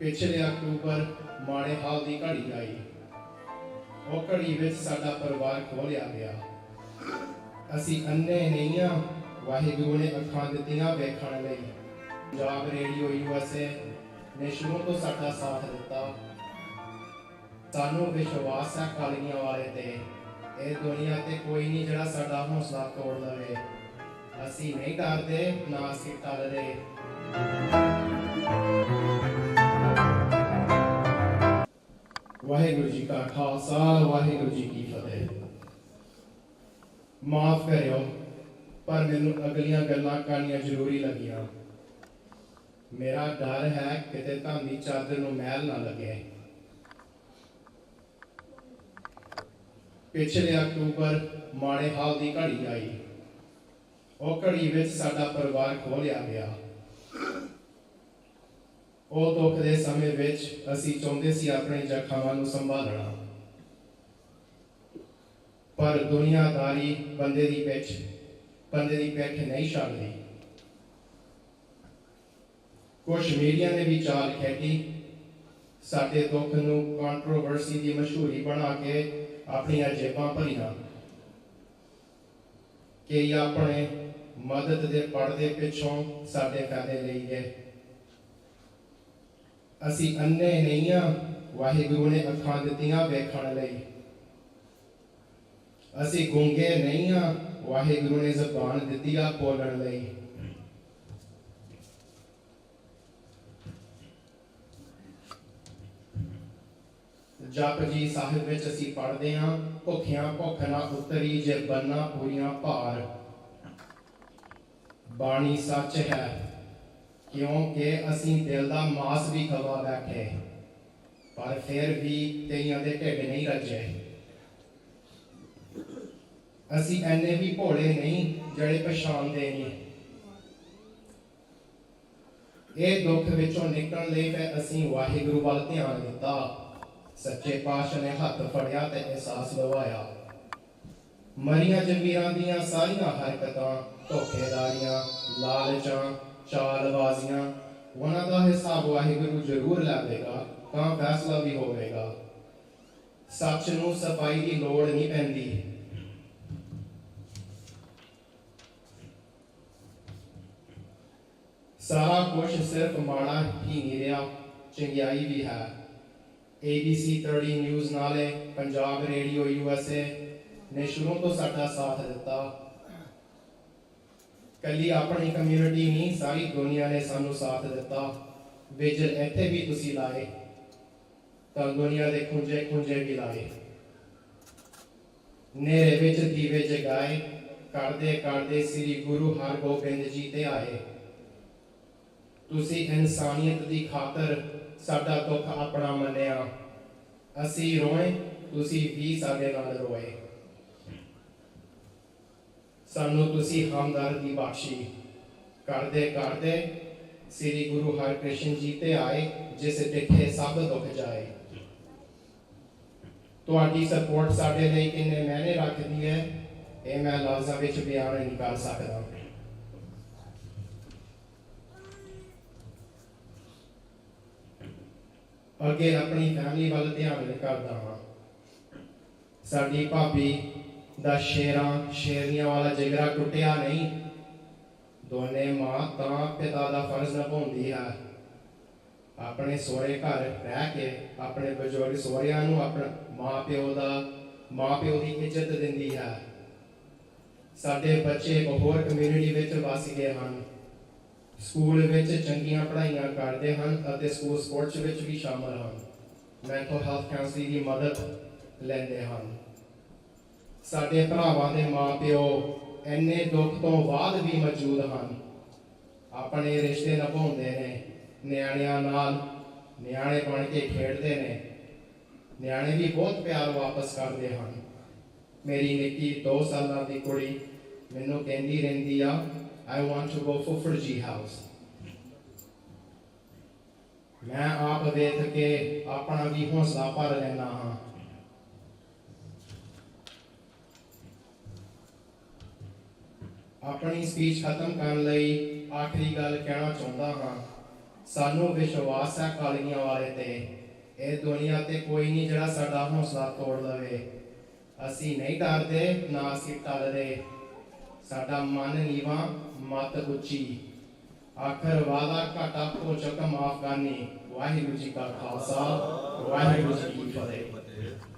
पिछले अक्टूबर माड़े हाल की घड़ी आई। वो घड़ी विच साडा परिवार खो लिया गया। असी अन्ने नहीं हाँ, वाहिगुरू ने अखां दित्तियां वेखण लई। पंजाब रेडियो USA ने शुरू तो साडा साथ दिता। सानू विश्वास है कालियां वाले ते, ए दुनिया ते कोई नहीं जिहड़ा साडा हौसला तोड़ लवे। असी नहीं डरदे ना असी टलदे। वाहिगुरू जी का खालसा, वाहिगुरू जी की फतेह। माफ करियो पर मैनू अगलियां गल्लां करनियां जरूरी लगियां। मेरा डर है किते धामी चादर नूं मैल ना लगे। पिछले अक्टूबर माड़े हाल की घड़ी आई। वो घड़ी विच साडा परिवार खो लिया गया। वो दुख दे समय विच असी चाहुंदे सी अपने जख्मां नूं संभालना, पर दुनियादारी बंदे दी पिठ नहीं छड्डदी। कुछ मीडिया ने भी चाल खेडी, साडे दुख नूं कंट्रोवर्सी दी मशहूरी बना के अपनी जेबां भरियां। कई अपने मदद दे पड़दे पिछों साडे फायदे लई गए। असी अन्ने नहीं हाँ, वाहिगुरू ने अखां दित्तियां वेखण लई। असी गूंगे नहीं हाँ, वाहिगुरू ने ज़बान दित्ती आ बोलण लई। जपजी साहिब विच असी पढ़दे हां, भुखियां भुख ना उतरी जे बन्ना पूरियां भार। बाणी सच है क्योंकि असी दिल दा मास भी खवा बैठे, पर फिर भी कईयां दे ढिड नहीं रजे। असी इन्ने भी भोले नहीं ਜਿਹੜੇ पछाणदे नहीं। ਇਹ दुख विचों निकलण लई फिर असी वाहिगुरू ਵੱਲ ध्यान दिता। सच्चे पातशाह ने हथ फड़िया ते एहसास लवाया। मरियां जमीरां दियां सारियां हरकतां, धोखेदारियां, लालचां, चालबाजियां, उन्हां दा हिसाब वाहिगुरू जरूर लवेगा, तां फैसला भी होवेगा। सच नूं सफाई की लोड़ नहीं पैंदी। सारा कुछ सिर्फ माड़ा ही नहीं रहा, चंगियाई भी है। ABC 30 न्यूज़ नाले पंजाब रेडियो USA ने शुरू तो साडा साथ दिता। कली अपनी कम्यूनिटी नहीं, सारी दुनिया ने सानू साथ दिता। विजल इत्थे भी तुसी लाए, तां दुनिया दे खुंजे खुंजे भी लाए। नेरे विच दीवे जगाए, करदे करदे श्री गुरु हरगोबिंद जी ते आए। तुसी इंसानियत दी खातर साडा दुख अपना मन्निया। असी रोए, तुसी भी साडे नाल रोए। सानू तुसी हमदर्दी बख्शी। करदे करदे श्री गुरु हरकृष्ण जी ते आए, जिस डिठे सब दुख जाए। तुहाडी सपोर्ट साडे लई किन्ने मायने रखदी है, ये मैं लफ्ज़ां विच बयान नहीं कर सकदा। अगे अपनी फैमिली वाल ध्यान करदा हां। साडी भाभी दा शेरां शेरनियां वाला जिगरा टुटिया नहीं। दोने मां तां पिता दा फर्ज निभाउंदी है। अपने सोहरे घर रह के अपने बजुर्ग सोहरियां नूं अपना मां प्यो दी इज्जत दिंदी है। साडे बच्चे एक होर कम्यूनिटी विच वस गए हन। स्कूल विच चंगियां पढ़ाइयां करते हैं, स्कूल स्पोर्ट्स विच भी शामिल हैं। मैंटल हैल्थ काउंसलिंग की मदद लेंदे हैं। साडे भरावां दे मां प्यो इन्ने दुख तो बाद भी मौजूद हैं। अपने रिश्ते निभाउंदे ने, नियाणियां नाल नियाणे बन के खेडदे ने। नियाणे भी बहुत प्यार वापस करते हैं। मेरी निक्की 2 सालां दी कुड़ी मैनूं कहंदी रहिंदी आ, I want to go Fuffer G house. मैं आप वेख के अपना भी हौसला भर लेना हाँ। अपनी स्पीच खत्म करने लई आखिरी गल कहना चाहता हाँ। सानू विश्वास है कालियां वाले ते ए दुनिया ते कोई नहीं जड़ा साडा हौसला तोड़ लवे। असी नहीं डरदे ना असी टलदे, साडा मन नीवा मत उच्ची। आखिर वादा घाटा भोचक माफ करनी। वाहिगुरू जी का खालसा वाहिगुरू जी की फतेह।